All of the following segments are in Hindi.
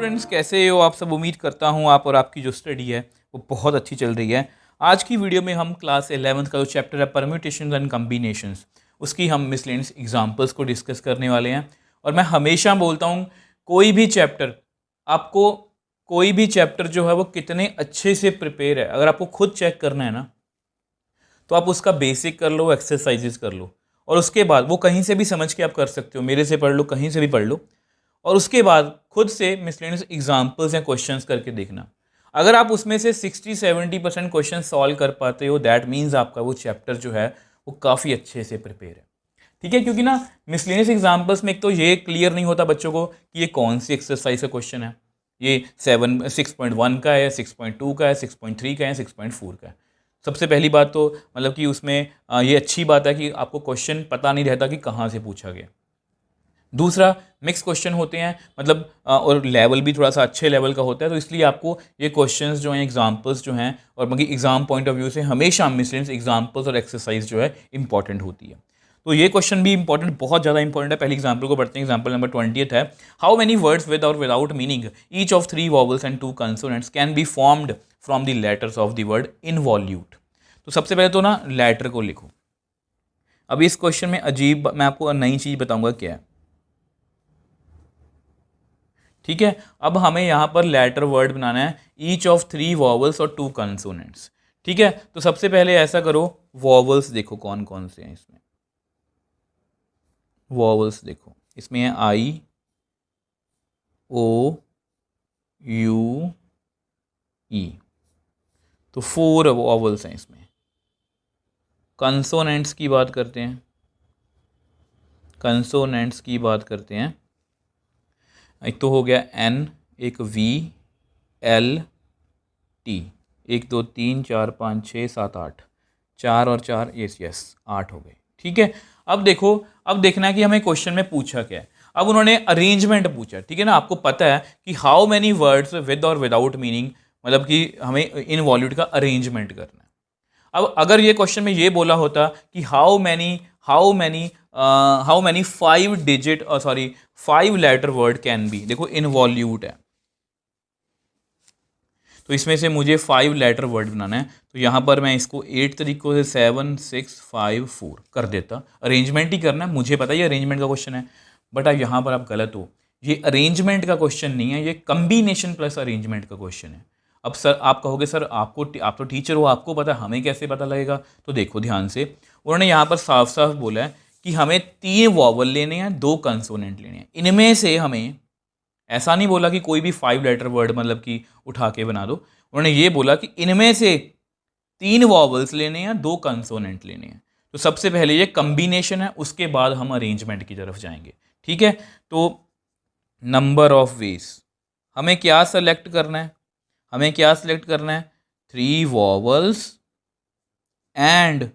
स्टूडेंट्स, कैसे हो आप सब। उम्मीद करता हूँ आप और आपकी जो स्टडी है वो बहुत अच्छी चल रही है। आज की वीडियो में हम क्लास 11th का जो चैप्टर है परम्यूटेशंस एंड कम्बिनेशंस, उसकी हम मिसलेनियस एग्जांपल्स को डिस्कस करने वाले हैं। और मैं हमेशा बोलता हूँ कोई भी चैप्टर आपको, कोई भी चैप्टर जो है वो कितने अच्छे से प्रिपेयर है, अगर आपको खुद चेक करना है ना तो आप उसका बेसिक कर लो, एक्सरसाइजेस कर लो, और उसके बाद वो कहीं से भी समझ के आप कर सकते हो, मेरे से पढ़ लो, कहीं से भी पढ़ लो, और उसके बाद खुद से मिसलेनियस एग्जाम्पल्स या क्वेश्चंस करके देखना। अगर आप उसमें से 60-70% क्वेश्चन सॉल्व कर पाते हो, दैट मीन्स आपका वो चैप्टर जो है वो काफ़ी अच्छे से प्रिपेयर है। ठीक है, क्योंकि ना मिसलेनियस एग्जाम्पल्स में एक तो ये क्लियर नहीं होता बच्चों को कि ये कौन सी एक्सरसाइज का क्वेश्चन है, ये 6.1 का है, 6.2 का है, 6.3 का है, 6.4 का है। सबसे पहली बात तो मतलब कि उसमें ये अच्छी बात है कि आपको क्वेश्चन पता नहीं रहता कि कहाँ से पूछा गया। दूसरा, मिक्स क्वेश्चन होते हैं, मतलब और लेवल भी थोड़ा सा अच्छे लेवल का होता है, तो इसलिए आपको ये क्वेश्चंस जो हैं, एग्जांपल्स जो हैं, और बाकी एग्जाम पॉइंट ऑफ व्यू से हमेशा मिसलेनियस एग्जांपल्स और एक्सरसाइज जो है इंपॉर्टेंट होती है। तो ये क्वेश्चन भी इंपॉर्टेंट, बहुत ज़्यादा इंपॉर्टेंट है। पहले एग्जाम्पल को पढ़ते हैं। एग्जाम्पल नंबर 20 है, हाउ मेनी वर्ड्स विद और without meaning each of 3 vowels and 2 consonants can be formed from the letters of the word involute. तो सबसे पहले तो ना लेटर को लिखो। अभी इस क्वेश्चन में अजीब, मैं आपको नई चीज़ बताऊंगा क्या है। ठीक है, अब हमें यहाँ पर लेटर वर्ड बनाना है, ईच ऑफ 3 वॉवल्स और 2 कंसोनेंट्स। ठीक है, तो सबसे पहले ऐसा करो, वॉवल्स देखो कौन कौन से हैं इसमें। वॉवल्स देखो, इसमें है आई, ओ, यू, ई, तो 4 वॉवल्स हैं इसमें। कंसोनेंट्स की बात करते हैं, कंसोनेंट्स की बात करते हैं। एक तो हो गया एन, एक वी, एल, टी, 1 2 3 4 5 6 7 8, 4 और 4, यस 8 हो गए। ठीक है, अब देखो, अब देखना है कि हमें क्वेश्चन में पूछा क्या है। अब उन्होंने अरेंजमेंट पूछा, ठीक है ना। आपको पता है कि हाउ मैनी वर्ड्स विद और विदाउट मीनिंग, मतलब कि हमें इनवॉल्यूट का अरेंजमेंट करना है। अब अगर ये क्वेश्चन में ये बोला होता कि how many 5 digit, sorry 5 letter word can be, देखो इनवॉल्यूट है, तो इसमें से मुझे 5 लेटर वर्ड बनाना है। तो यहाँ पर मैं इसको 8 तरीकों से 7 6 5 4 कर देता। अरेंजमेंट ही करना है, मुझे पता है ये अरेंजमेंट का क्वेश्चन है, बट अब यहाँ पर आप गलत हो। ये अरेंजमेंट का क्वेश्चन नहीं है, ये कम्बिनेशन प्लस अरेंजमेंट का क्वेश्चन है। अब सर आप कहोगे सर आप तो टीचर हो, आपको पता है, हमें कैसे पता लगेगा। तो देखो ध्यान से, उन्होंने यहाँ पर साफ साफ बोला है कि हमें 3 वॉवल लेने हैं, 2 कंसोनेंट लेने हैं। इनमें से हमें, ऐसा नहीं बोला कि कोई भी 5 लेटर वर्ड मतलब कि उठा के बना दो। उन्होंने ये बोला कि इनमें से 3 वॉवल्स लेने हैं, 2 कंसोनेंट लेने हैं। तो सबसे पहले ये कम्बिनेशन है, उसके बाद हम अरेंजमेंट की तरफ जाएंगे। ठीक है, तो नंबर ऑफ वेज, हमें क्या सेलेक्ट करना है, हमें क्या सेलेक्ट करना है, 3 वॉवल्स एंड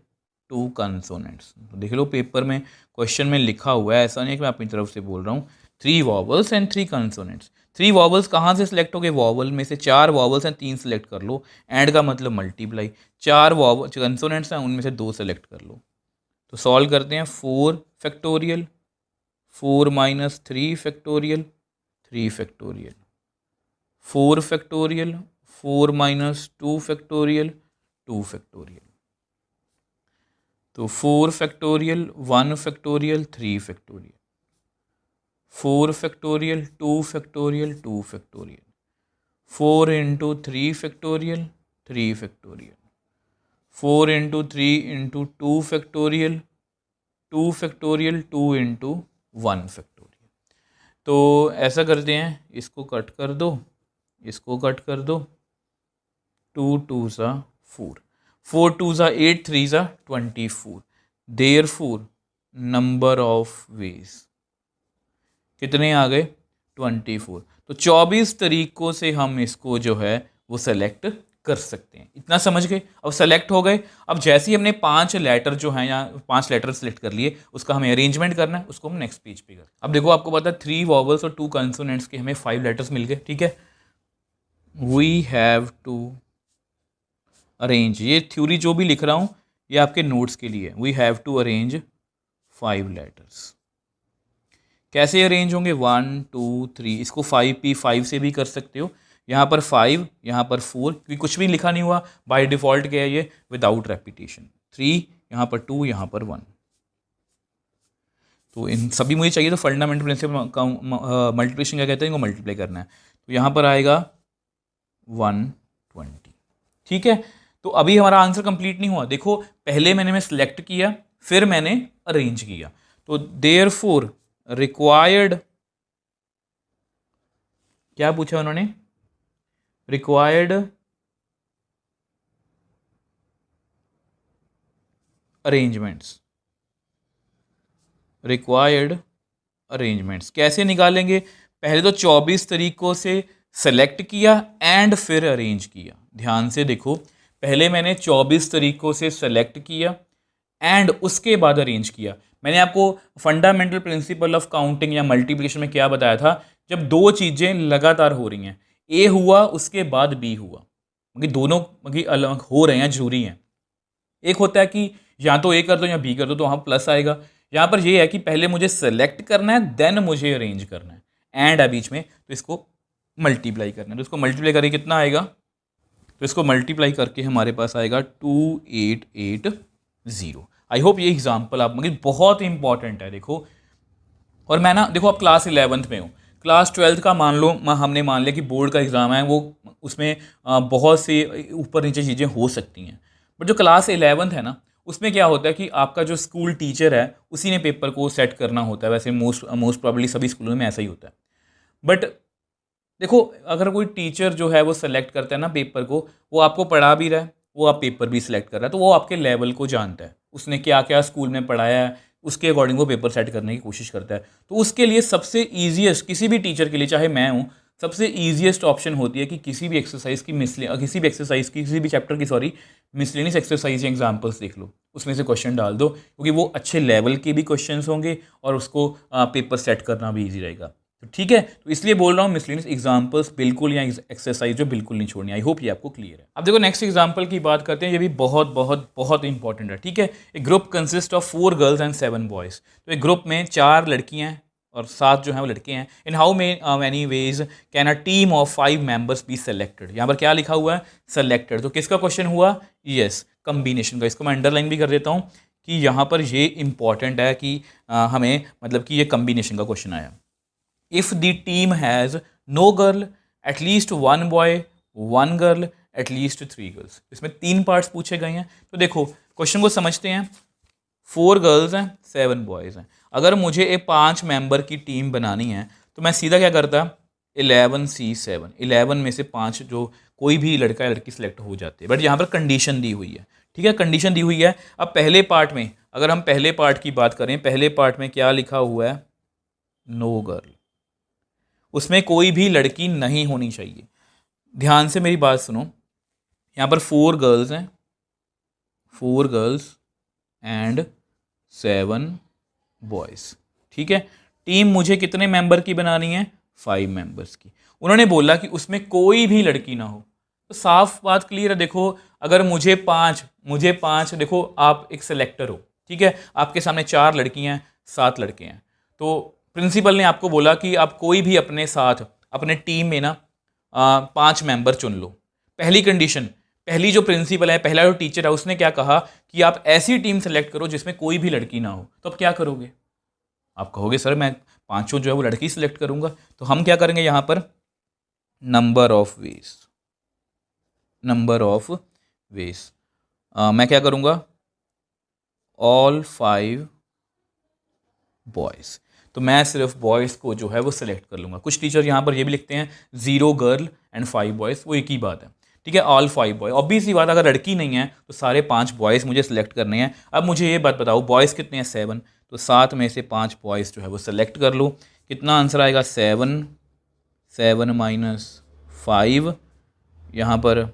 2 कंसोनेंट्स। तो देख लो पेपर में क्वेश्चन में लिखा हुआ है, ऐसा नहीं है कि मैं अपनी तरफ से बोल रहा हूँ। 3 वॉवल्स एंड 3 कंसोनेंट्स। 3 वॉवल्स कहाँ से सिलेक्ट हो गए, वॉवल में से 4 वॉवल्स हैं, 3 सेलेक्ट कर लो। एंड का मतलब मल्टीप्लाई, 4 वॉवल कंसोनेंट्स हैं, उनमें से 2 सेलेक्ट कर लो। तो सॉल्व करते हैं, 4 factorial, 4 minus 3 factorial, 3 factorial, 4 factorial, 4 minus 2 factorial, 2 factorial. तो 4 factorial, 1 factorial, 3 factorial, 4 factorial, 2 factorial, 2 factorial, 4 into 3 factorial, 3 factorial, 4 into 3 into 2 factorial, 2 factorial, 2 into 1 factorial. तो ऐसा करते हैं, इसको कट कर दो, इसको कट कर दो, 2 2 सा 4, 4 2 सा 8, 3 सा 24। देयरफॉर नंबर ऑफ वेज कितने आ गए, 24। तो 24 तरीकों से हम इसको जो है वो सेलेक्ट कर सकते हैं। इतना समझ गए। अब सेलेक्ट हो गए, अब जैसे ही हमने 5 लेटर जो हैं, या 5 लेटर सेलेक्ट कर लिए, उसका हमें अरेंजमेंट करना है, उसको हम नेक्स्ट पेज पे कर। अब देखो आपको पता है 3 वॉवल्स और 2 कंसोनेंट्स के हमें 5 लेटर्स मिल गए। ठीक है, वी हैव टू अरेंज, ये थ्योरी जो भी लिख रहा हूँ ये आपके नोट्स के लिए, we have to arrange 5 letters. कैसे अरेंज होंगे, 1 2 3, इसको 5p5 से भी कर सकते हो, यहाँ पर 5, यहाँ पर 4, क्योंकि कुछ भी लिखा नहीं हुआ, बाय डिफ़ॉल्ट क्या है ये, विदाउट रेपिटेशन, 3, यहाँ पर 2, यहाँ पर 1। तो इन सभी मुझे चाहिए, तो फंडामेंटल प्रिंसिपल का मल्टीप्लिकेशन क्या कहते हैं, इनको मल्टीप्लाई करना है। तो यहाँ पर आएगा 120। ठीक है, तो अभी हमारा आंसर कंप्लीट नहीं हुआ। देखो पहले मैं सिलेक्ट किया, फिर मैंने अरेंज किया, तो देयरफॉर रिक्वायर्ड, क्या पूछा उन्होंने, रिक्वायर्ड अरेंजमेंट्स, रिक्वायर्ड अरेंजमेंट्स कैसे निकालेंगे, पहले तो 24 तरीकों से सेलेक्ट किया एंड फिर अरेंज किया। ध्यान से देखो, पहले मैंने 24 तरीकों से सेलेक्ट किया एंड उसके बाद अरेंज किया। मैंने आपको फंडामेंटल प्रिंसिपल ऑफ काउंटिंग या मल्टीप्लिकेशन में क्या बताया था, जब दो चीज़ें लगातार हो रही हैं, ए हुआ उसके बाद बी हुआ, क्योंकि दोनों अलग हो रहे हैं, जरूरी हैं। एक होता है कि या तो ए कर दो या बी कर दो, तो वहाँ प्लस आएगा। यहाँ पर ये है कि पहले मुझे सेलेक्ट करना है, देन मुझे अरेंज करना है, एंड है बीच में, तो इसको मल्टीप्लाई करना है। तो इसको मल्टीप्लाई करें कितना आएगा, तो इसको मल्टीप्लाई करके हमारे पास आएगा 2880। आई होप ये एग्जाम्पल आप मतलब बहुत इंपॉर्टेंट है। देखो, और मैं ना, देखो आप क्लास 11th में हो, क्लास 12th का मान लो, हमने मान लिया कि बोर्ड का एग्ज़ाम है, वो उसमें बहुत से ऊपर नीचे चीज़ें हो सकती हैं, बट जो क्लास 11th है ना, उसमें क्या होता है कि आपका जो स्कूल टीचर है उसी ने पेपर को सेट करना होता है। वैसे मोस्ट प्रॉब्ली सभी स्कूलों में ऐसा ही होता है। बट देखो, अगर कोई टीचर जो है वो सेलेक्ट करता है ना पेपर को, वो आपको पढ़ा भी रहा है, वो आप पेपर भी सिलेक्ट कर रहा है, तो वो आपके लेवल को जानता है, उसने क्या क्या स्कूल में पढ़ाया है, उसके अकॉर्डिंग वो पेपर सेट करने की कोशिश करता है। तो उसके लिए सबसे ईजिएस्ट, किसी भी टीचर के लिए, चाहे मैं हूँ, सबसे ईजिएस्ट ऑप्शन होती है कि किसी भी एक्सरसाइज की किसी भी चैप्टर की मिसलेनियस एक्सरसाइज या एग्जाम्पल्स देख लो, उसमें से क्वेश्चन डाल दो, क्योंकि वो अच्छे लेवल के भी क्वेश्चन होंगे और उसको पेपर सेट करना भी ईजी रहेगा। तो ठीक है, तो इसलिए बोल रहा हूँ मिसलेनियस एग्जाम्पल्स बिल्कुल, या एक्सरसाइज जो बिल्कुल नहीं छोड़नी। आई होप ये आपको क्लियर है। अब देखो नेक्स्ट एग्जाम्पल की बात करते हैं, ये भी बहुत बहुत बहुत इंपॉर्टेंट है। ठीक है, एक group consist of 4 girls and 7 boys. तो एक ग्रुप में 4 लड़कियाँ हैं और 7 जो हैं वो लड़के हैं। In how many ways can a team of 5 members be selected. यहाँ पर क्या लिखा हुआ है, सेलेक्टेड। तो किसका क्वेश्चन हुआ, यस, कम्बिनेशन का। इसको मैं अंडरलाइन भी कर देता हूँ कि यहाँ पर ये इंपॉर्टेंट है कि हमें मतलब कि ये कम्बिनेशन का क्वेश्चन आया। If the team has no girl, at least 1 boy, 1 girl, at least 3 girls। इसमें 3 पार्ट्स पूछे गए हैं। तो देखो क्वेश्चन को समझते हैं। 4 गर्ल्स हैं, 7 बॉयज़ हैं। अगर मुझे एक 5 मेंबर की टीम बनानी है, तो मैं सीधा क्या करता, 11C7, 11 में से 5 जो कोई भी लड़का या लड़की सिलेक्ट हो जाते हैं। बट यहाँ पर कंडीशन दी हुई है। ठीक है, कंडीशन दी हुई है। अब पहले पार्ट में, अगर हम पहले पार्ट की बात करें, पहले पार्ट में क्या लिखा हुआ है, नो गर्ल, उसमें कोई भी लड़की नहीं होनी चाहिए। ध्यान से मेरी बात सुनो, यहाँ पर 4 गर्ल्स हैं, 4 गर्ल्स एंड 7 बॉयज़। ठीक है, टीम मुझे कितने मेंबर की बनानी है, 5 मेंबर्स की। उन्होंने बोला कि उसमें कोई भी लड़की ना हो, तो साफ बात क्लियर है। देखो अगर मुझे पाँच देखो आप एक सेलेक्टर हो, ठीक है, आपके सामने 4 लड़कियाँ हैं, 7 लड़के हैं, तो प्रिंसिपल ने आपको बोला कि आप कोई भी अपने साथ अपने टीम में ना 5 मेंबर चुन लो। पहली कंडीशन, पहली जो प्रिंसिपल है, पहला जो टीचर है, उसने क्या कहा कि आप ऐसी टीम सेलेक्ट करो जिसमें कोई भी लड़की ना हो। तो अब क्या करोगे, आप कहोगे सर मैं 5 जो है वो लड़की सेलेक्ट करूंगा। तो हम क्या करेंगे यहाँ पर, नंबर ऑफ वेज, मैं क्या करूँगा, ऑल 5 बॉयज़। तो मैं सिर्फ बॉयज़ को जो है वो सिलेक्ट कर लूँगा। कुछ टीचर यहाँ पर ये भी लिखते हैं 0 गर्ल एंड 5 बॉयज़, वो एक ही बात है। ठीक है, ऑल 5 बॉय। ऑब्वियस सी बात, अगर लड़की नहीं है तो सारे 5 बॉयज़ मुझे सिलेक्ट करने हैं। अब मुझे ये बात बताओ, बॉयज़ कितने हैं, 7, तो 7 में से 5 बॉयज़ जो है वो सिलेक्ट कर लो। कितना आंसर आएगा, 7 माइनस 5, यहाँ पर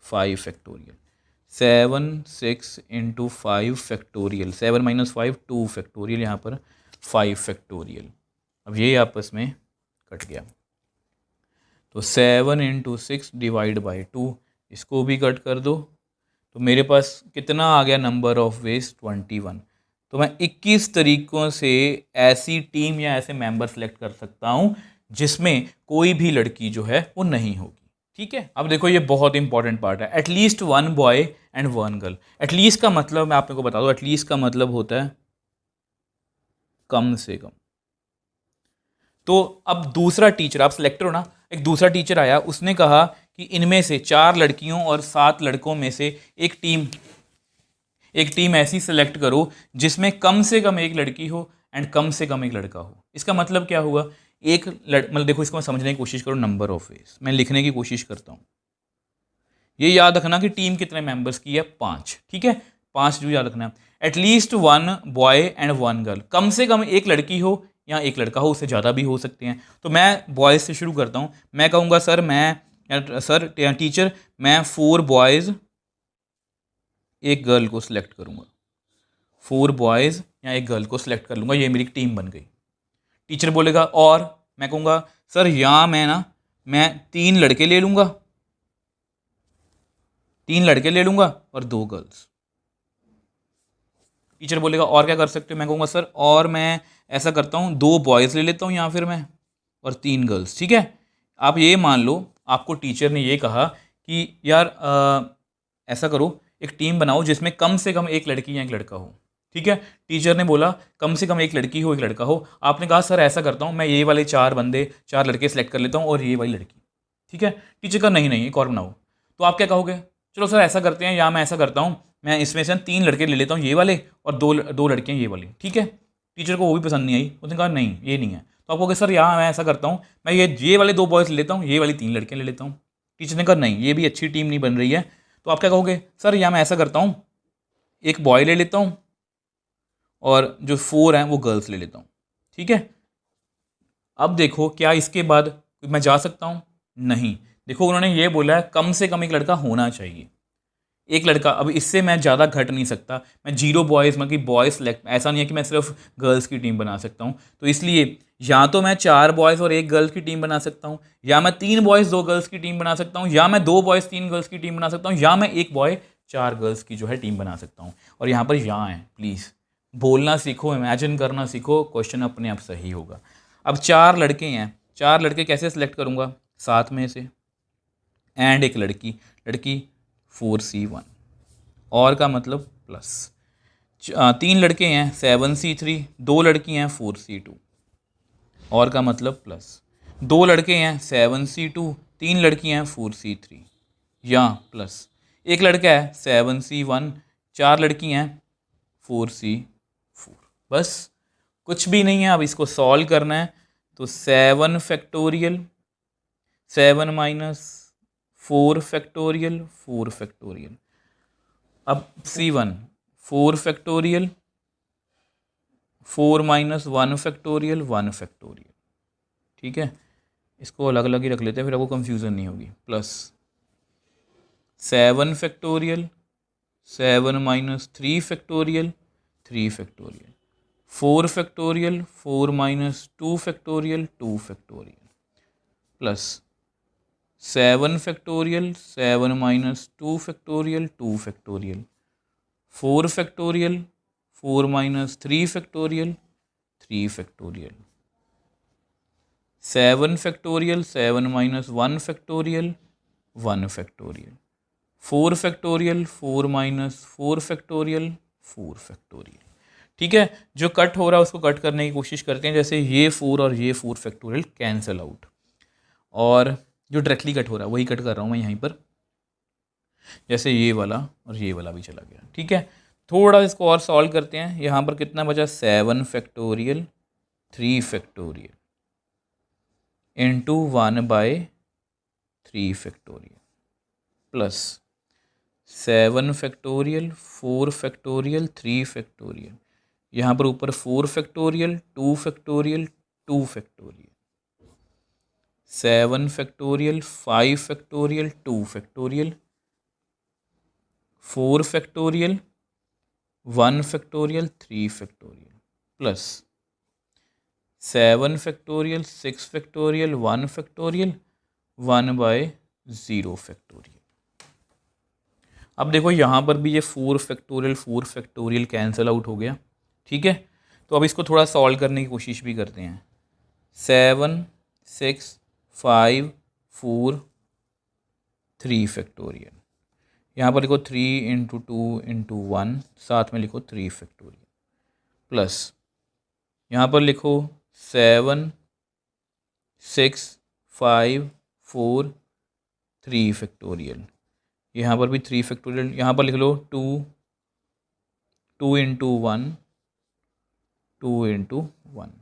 5 factorial, 7 6 into 5 factorial, 7 minus 5 2 factorial, यहाँ पर 5 फैक्टोरियल। अब ये आपस में कट गया, तो 7 इंटू 6 डिवाइड बाई 2, इसको भी कट कर दो। तो मेरे पास कितना आ गया, नंबर ऑफ वेज 21। तो मैं 21 तरीक़ों से ऐसी टीम या ऐसे मेंबर सेलेक्ट कर सकता हूँ जिसमें कोई भी लड़की जो है वो नहीं होगी। ठीक है, अब देखो ये बहुत इंपॉर्टेंट पार्ट है, at least one boy and one girl. At least का मतलब मैं आप को बता दूँ, एटलीस्ट का मतलब होता है कम से कम। तो अब दूसरा टीचर, आप सिलेक्टर हो ना, एक दूसरा टीचर आया, उसने कहा कि इनमें से 4 लड़कियों और 7 लड़कों में से एक टीम ऐसी सेलेक्ट करो जिसमें कम से कम एक लड़की हो एंड कम से कम एक लड़का हो। इसका मतलब क्या हुआ, मतलब देखो इसको मैं समझने की कोशिश करूँ, नंबर ऑफ वेज मैं लिखने की कोशिश करता हूँ। ये याद रखना कि टीम कितने मेंबर्स की है, 5। ठीक है, 5 जो याद रखना है। At least one boy and one girl, कम से कम एक लड़की हो या एक लड़का हो, उससे ज़्यादा भी हो सकते हैं। तो मैं बॉयज़ से शुरू करता हूँ। मैं कहूँगा सर टीचर मैं 4 बॉयज़ एक गर्ल को सिलेक्ट करूँगा, 4 बॉयज़ या एक गर्ल को सिलेक्ट कर लूँगा, ये मेरी टीम बन गई। टीचर बोलेगा और, मैं कहूँगा सर यहाँ मैं 3 लड़के ले लूँगा, 3 लड़के ले लूँगा और 2 गर्ल्स। टीचर बोलेगा और क्या कर सकते हो, मैं कहूँगा सर और मैं ऐसा करता हूँ 2 बॉयज़ ले लेता हूँ यहाँ फिर मैं, और 3 गर्ल्स। ठीक है, आप ये मान लो आपको टीचर ने ये कहा कि यार ऐसा करो, एक टीम बनाओ जिसमें कम से कम एक लड़की या एक लड़का हो। ठीक है, टीचर ने बोला कम से कम एक लड़की हो एक लड़का हो। आपने कहा सर ऐसा करता हूँ मैं ये वाले 4 लड़के सेलेक्ट कर लेता हूँ और ये वाली लड़की। ठीक है, टीचर का नहीं एक और बनाओ। तो आप क्या कहोगे, चलो सर ऐसा करते हैं, या मैं ऐसा करता हूँ मैं इसमें से 3 लड़के ले लेता हूँ ये वाले और दो लड़कियाँ ये वाली। ठीक है, टीचर को वो भी पसंद नहीं आई, उसने कहा नहीं ये नहीं है। तो आप कहोगे सर यहाँ मैं ऐसा करता हूँ मैं ये वाले 2 बॉयज़ ले लेता हूँ, ये वाली 3 लड़कियाँ ले लेता हूँ। टीचर ने कहा नहीं ये भी अच्छी टीम नहीं बन रही है। तो आप क्या कहोगे, सर यहाँ मैं ऐसा करता हूँ एक बॉय ले लेता हूँ और जो 4 हैं वो गर्ल्स ले लेता हूँ। ठीक है, अब देखो क्या इसके बाद मैं जा सकता हूँ, नहीं। देखो उन्होंने ये बोला है कम से कम एक लड़का होना चाहिए, एक लड़का। अब इससे मैं ज़्यादा घट नहीं सकता, मैं 0 बॉयज़ मतलब कि बॉयज़ सेलेक्ट, ऐसा नहीं है कि मैं सिर्फ गर्ल्स की टीम बना सकता हूँ। तो इसलिए या तो मैं 4 बॉयज़ और 1 गर्ल्स की टीम बना सकता हूँ, या मैं 3 बॉयज़ 2 गर्ल्स की टीम बना सकता हूँ, या मैं 2 बॉयज़ 3 गर्ल्स की टीम बना सकता हूँ, या मैं 1 बॉय 4 गर्ल्स की जो है टीम बना सकता हूँ। और यहाँ पर यहाँ है, प्लीज़ बोलना सीखो, इमेजिन करना सीखो, क्वेश्चन अपने आप सही होगा। अब 4 लड़के हैं, 4 लड़के कैसे सेलेक्ट करूँगा, 7 में से एंड एक लड़की 4C1 और का मतलब प्लस 3 लड़के हैं 7C3, 2 लड़की हैं 4C2 और का मतलब प्लस 2 लड़के हैं 7C2, 3 लड़की हैं 4C3 या प्लस एक लड़का है 7C1, 4 लड़की हैं 4C4। बस कुछ भी नहीं है। अब इसको सॉल्व करना है तो 7 फैक्टोरियल 7 माइनस 4 फैक्टोरियल 4 फैक्टोरियल। अब C1 4 factorial 4 minus 1 factorial 1 factorial. ठीक है, इसको अलग अलग ही रख लेते हैं फिर आपको कंफ्यूजन नहीं होगी। Plus 7 factorial 7 minus 3 factorial 3 factorial 4 factorial 4 minus 2 factorial 2 factorial plus 7 factorial 7 minus 2 factorial 2 factorial 4 factorial 4 minus 3 factorial 3 factorial 7 factorial 7 minus 1 factorial 1 factorial 4 factorial 4 minus 4 factorial 4 factorial. ठीक है, जो कट हो रहा है उसको कट करने की कोशिश करते हैं, जैसे ये 4 और ये 4 फैक्टोरियल कैंसिल आउट, और जो डायरेक्टली कट हो रहा है वही कट कर रहा हूँ मैं यहीं पर, जैसे ये वाला और ये वाला भी चला गया। ठीक है, थोड़ा इसको और सॉल्व करते हैं। यहाँ पर कितना बचा 7 factorial 3 factorial into 1/3 factorial plus 7 factorial 4 factorial 3 factorial, यहाँ पर ऊपर 4 factorial 2 factorial 2 factorial 7 factorial 5 factorial 2 factorial 4 factorial 1 factorial 3 factorial plus 7 factorial 6 factorial 1 factorial 1/0 factorial. अब देखो यहाँ पर भी ये 4 फैक्टोरियल कैंसिल आउट हो गया। ठीक है, तो अब इसको थोड़ा सॉल्व करने की कोशिश भी करते हैं। 7 6 5 4 3 फैक्टोरियल, यहाँ पर लिखो 3 इंटू 2 इंटू 1, साथ में लिखो 3 फैक्टोरियल, प्लस यहाँ पर लिखो 7 6 5 4 3 फैक्टोरियल, यहाँ पर भी 3 फैक्टोरियल, यहाँ पर लिख लो 2 इंटू 1 2 इंटू 1,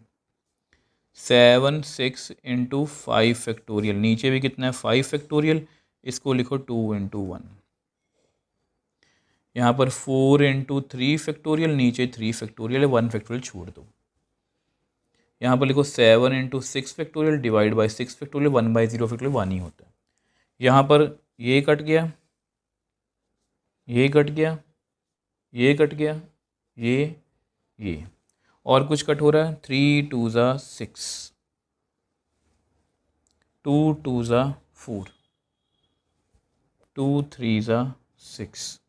7 6 इंटू 5 फैक्टोरियल, नीचे भी कितना है 5 फैक्टोरियल, इसको लिखो 2 इंटू 1, यहाँ पर 4 इंटू 3 फैक्टोरियल, नीचे 3 फैक्टोरियल है, 1 फैक्टोरियल छोड़ दो, यहाँ पर लिखो 7 into 6 factorial divide by 6 factorial, 1/0 factorial 1 ही होता है। यहाँ पर ये कट गया, ये कट गया, ये कट गया, ये और कुछ कट हो रहा है, 3 2 ज़ा 6, 2 2 ज़ा 4, 2 3 ज़ा 6,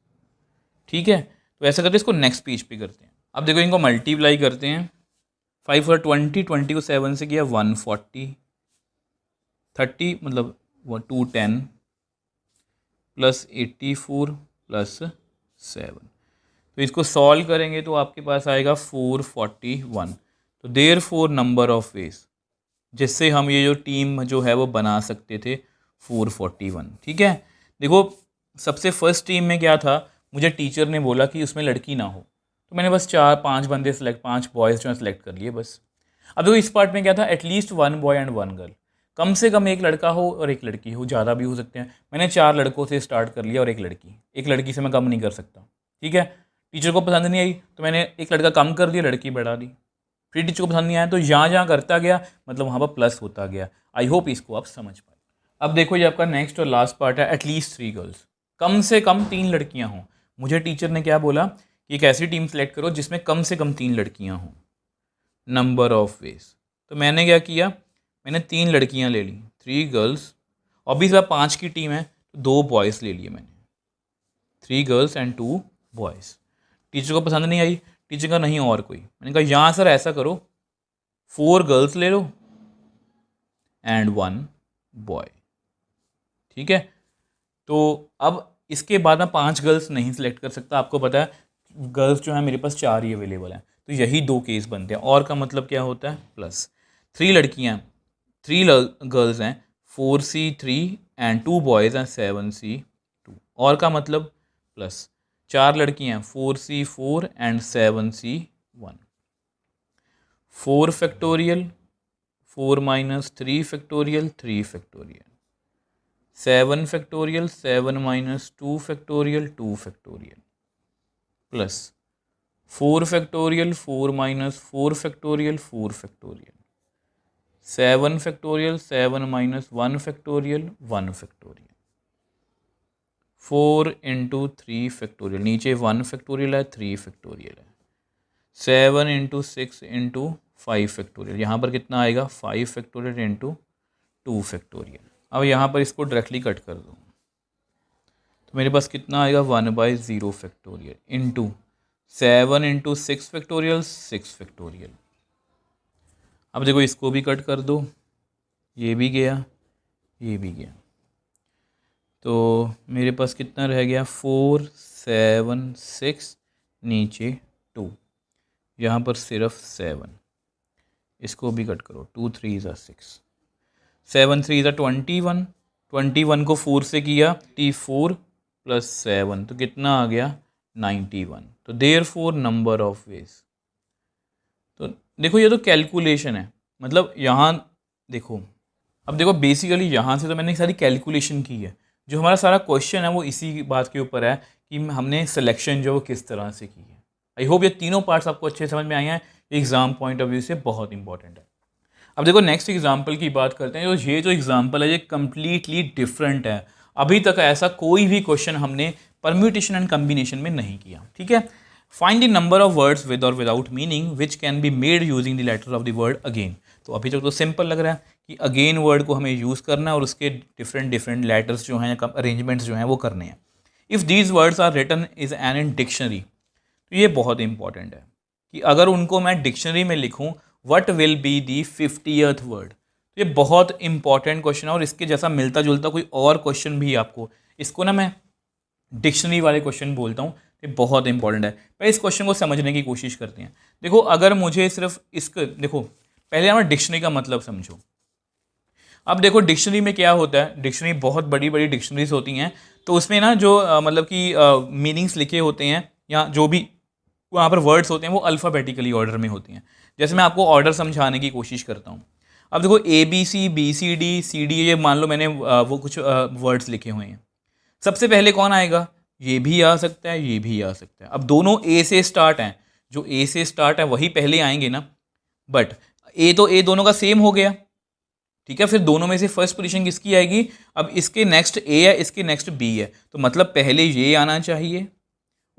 ठीक है। तो ऐसा करते हैं, इसको नेक्स्ट पेज पे करते हैं। अब देखो इनको मल्टीप्लाई करते हैं, 5 और 20, 20 को 7 से किया 140, 30 मतलब 210 प्लस 84 प्लस 7, तो इसको सॉल्व करेंगे तो आपके पास आएगा 441। तो therefore number of ways जिससे हम ये जो टीम जो है वो बना सकते थे 441, ठीक है। देखो सबसे फर्स्ट टीम में क्या था, मुझे टीचर ने बोला कि उसमें लड़की ना हो, तो मैंने बस 4-5 बंदे सेलेक्ट, 5 बॉयज़ जो है सेलेक्ट कर लिए बस। अब देखो इस पार्ट में क्या था, एटलीस्ट 1 बॉय एंड 1 गर्ल, कम से कम एक लड़का हो और एक लड़की हो, ज़्यादा भी हो सकते हैं। मैंने 4 लड़कों से स्टार्ट कर लिया और एक लड़की से मैं कम नहीं कर सकता, ठीक है। टीचर को पसंद नहीं आई तो मैंने एक लड़का कम कर दिया, लड़की बढ़ा दी। फिर टीचर को पसंद नहीं आया तो जहाँ जहाँ करता गया मतलब वहाँ पर प्लस होता गया। आई होप इसको आप समझ पाए। अब देखो ये आपका नेक्स्ट और लास्ट पार्ट है, एटलीस्ट 3 गर्ल्स, कम से कम 3 लड़कियाँ हों। मुझे टीचर ने क्या बोला कि एक ऐसी टीम सेलेक्ट करो जिसमें कम से कम 3 लड़कियाँ हों, नंबर ऑफ वेज। तो मैंने क्या किया, मैंने 3 लड़कियाँ ले ली, 3 गर्ल्स, और भी 5 की टीम है तो 2 बॉयज़ ले लिए मैंने, 3 गर्ल्स एंड 2 बॉयज़। टीचर को पसंद नहीं आई, टीचर का नहीं और कोई, मैंने कहा यहाँ सर ऐसा करो 4 गर्ल्स ले लो एंड 1 बॉय, ठीक है। तो अब इसके बाद मैं 5 गर्ल्स नहीं सिलेक्ट कर सकता, आपको पता है गर्ल्स जो है मेरे पास 4 ही अवेलेबल हैं, तो यही 2 केस बनते हैं। और का मतलब क्या होता है, प्लस 3 लड़कियाँ 3 गर्ल्स हैं, 4C3 एंड 2 बॉयज़ हैं 7C2, और का मतलब प्लस 4 लड़कियाँ 4C4 and 7C1, 4 factorial 4 minus 3 factorial 3 factorial, 7 factorial 7 minus 2 factorial 2 factorial, plus 4 factorial 4 minus 4 factorial 4 factorial, 7 factorial 7 minus 1 factorial 1 factorial, 4 into 3 factorial, नीचे 1 फैक्टोरियल है 3 फैक्टोरियल है, 7 इंटू 6 इंटू 5 फैक्टोरियल, यहाँ पर कितना आएगा 5 फैक्टोरियल इंटू 2 फैक्टोरियल। अब यहाँ पर इसको डायरेक्टली कट कर दो तो मेरे पास कितना आएगा 1/0 factorial into 7 into 6 factorial 6 factorial. अब देखो इसको भी कट कर दो, ये भी गया, ये भी गया, तो मेरे पास कितना रह गया 4 7 6, नीचे 2, यहाँ पर सिर्फ 7, इसको भी कट करो, 2 3 ज़ा 6, 7 3 ज़ा 21, 21 को 4 से किया 4 प्लस 7 तो कितना आ गया 91। तो therefore number of ways, तो देखो ये तो कैलकुलेशन है, मतलब यहाँ देखो, अब देखो बेसिकली यहाँ से तो मैंने सारी कैलकुलेशन की है, जो हमारा सारा क्वेश्चन है वो इसी बात के ऊपर है कि हमने सिलेक्शन जो वो किस तरह से की है। आई होप ये तीनों पार्ट्स आपको अच्छे समझ में आए हैं, एग्जाम पॉइंट ऑफ व्यू से बहुत इंपॉर्टेंट है। अब देखो नेक्स्ट एग्जाम्पल की बात करते हैं। ये जो एग्जाम्पल है ये कम्प्लीटली डिफरेंट है, अभी तक ऐसा कोई भी क्वेश्चन हमने परम्यूटेशन एंड कम्बिनेशन में नहीं किया, ठीक है। Find the number of words with और without meaning which can be made using the letter of the word again. तो अभी तक तो सिंपल लग रहा है कि अगेन वर्ड को हमें यूज़ करना है और उसके डिफरेंट लेटर्स जो हैं या अरेंजमेंट्स जो हैं वो करने हैं। If these words are written is an in dictionary, तो ये बहुत इंपॉर्टेंट है कि अगर उनको मैं डिक्शनरी में लिखूं what will be the 50th word. ये बहुत इंपॉर्टेंट क्वेश्चन है और इसके जैसा मिलता जुलता कोई और क्वेश्चन भी आपको, इसको ना मैं डिक्शनरी वाले क्वेश्चन बोलता हूँ, ये बहुत इंपॉर्टेंट है। पहले इस क्वेश्चन को समझने की कोशिश करते हैं। देखो अगर मुझे सिर्फ इसका देखो, पहले हमें डिक्शनरी का मतलब समझो। अब देखो डिक्शनरी में क्या होता है, डिक्शनरी बहुत बड़ी बड़ी डिक्शनरीज होती हैं, तो उसमें ना जो मतलब कि मीनिंग्स लिखे होते हैं या जो भी वहाँ पर वर्ड्स होते हैं वो अल्फ़ाबेटिकली ऑर्डर में होती हैं। जैसे मैं आपको ऑर्डर समझाने की कोशिश करता हूँ। अब देखो ABC BCD CD, ये मान लो मैंने वो कुछ वर्ड्स लिखे हुए हैं। सबसे पहले कौन आएगा, ये भी आ सकता है, ये भी आ सकता है। अब दोनों ए से स्टार्ट हैं, जो ए से स्टार्ट है वही पहले आएंगे ना, बट ए दोनों का सेम हो गया, ठीक है। फिर दोनों में से फर्स्ट पोजीशन किसकी आएगी, अब इसके नेक्स्ट ए है, इसके नेक्स्ट बी है, तो मतलब पहले ये आना चाहिए,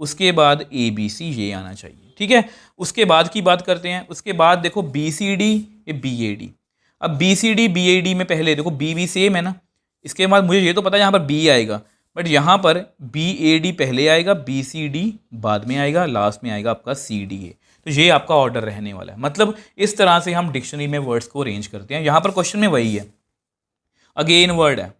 उसके बाद ABC ये आना चाहिए, ठीक है। उसके बाद की बात करते हैं, उसके बाद देखो BCD ये BAD। अब BCD BAD में पहले देखो BB सेम है ना, इसके बाद मुझे ये तो पता है यहाँ पर B आएगा, बट यहाँ पर BAD पहले आएगा, BCD बाद में आएगा, लास्ट में आएगा आपका CDA। तो ये आपका ऑर्डर रहने वाला है। मतलब इस तरह से हम डिक्शनरी में वर्ड्स को अरेंज करते हैं। यहाँ पर क्वेश्चन में वही है, अगेन वर्ड है।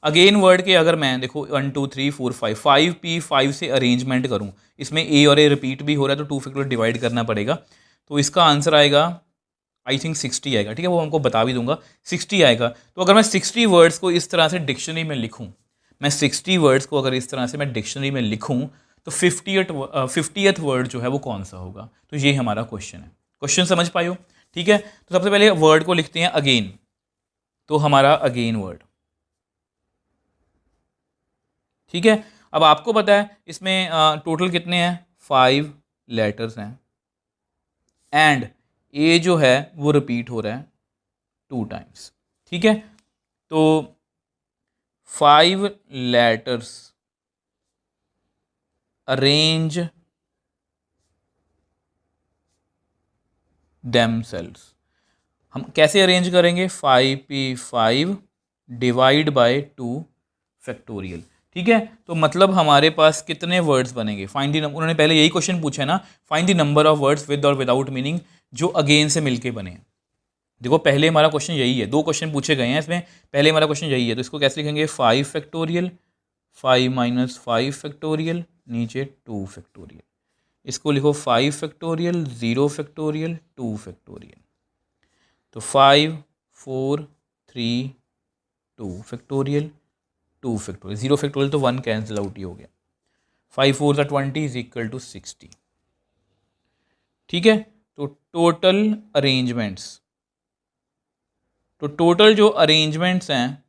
अगेन वर्ड के अगर मैं देखो 1 2 3 4 5 5P5 से अरेंजमेंट करूँ, इसमें ए और ए रिपीट भी हो रहा है तो 2 फैक्टोरियल डिवाइड करना पड़ेगा, तो इसका आंसर आएगा आई थिंक 60 आएगा, ठीक है। वो हमको बता भी दूंगा, 60 आएगा। तो अगर मैं 60 वर्ड्स को इस तरह से डिक्शनरी में लिखूँ, मैं 60 वर्ड्स को अगर इस तरह से मैं डिक्शनरी में लिखूँ तो 50th वर्ड जो है वो कौन सा होगा। तो ये हमारा क्वेश्चन है। क्वेश्चन समझ पाए हो, ठीक है। तो सबसे पहले वर्ड को लिखते हैं अगेन, तो हमारा अगेन वर्ड, ठीक है। अब आपको पता है इसमें टोटल कितने हैं, 5 लेटर्स हैं, एंड ए जो है वो रिपीट हो रहा है 2 टाइम्स, ठीक है। तो 5 लेटर्स अरेंज themselves। हम कैसे अरेंज करेंगे, 5P5 डिवाइड बाय 2 फैक्टोरियल, ठीक है। तो मतलब हमारे पास कितने वर्ड्स बनेंगे, फाइंड द नंबर। उन्होंने पहले यही क्वेश्चन पूछा है ना, find the number of words with और विदाउट मीनिंग जो अगेन से मिलके बने हैं। देखो पहले हमारा क्वेश्चन यही है, 2 क्वेश्चन पूछे गए हैं इसमें, पहले हमारा क्वेश्चन यही है, तो इसको कैसे लिखेंगे, 5 फैक्टोरियल 5 - 5 फैक्टोरियल नीचे 2 फैक्टोरियल। इसको लिखो 5 फैक्टोरियल 0 फैक्टोरियल 2 फैक्टोरियल। तो 5 4 3 2 फैक्टोरियल 2 फैक्टोरियल, 0 फैक्टोरियल तो 1 कैंसिल आउट ही हो गया। 5 4 20 इज इक्वल टू 60, ठीक है। तो टोटल अरेंजमेंट्स, तो टोटल जो अरेंजमेंट्स हैं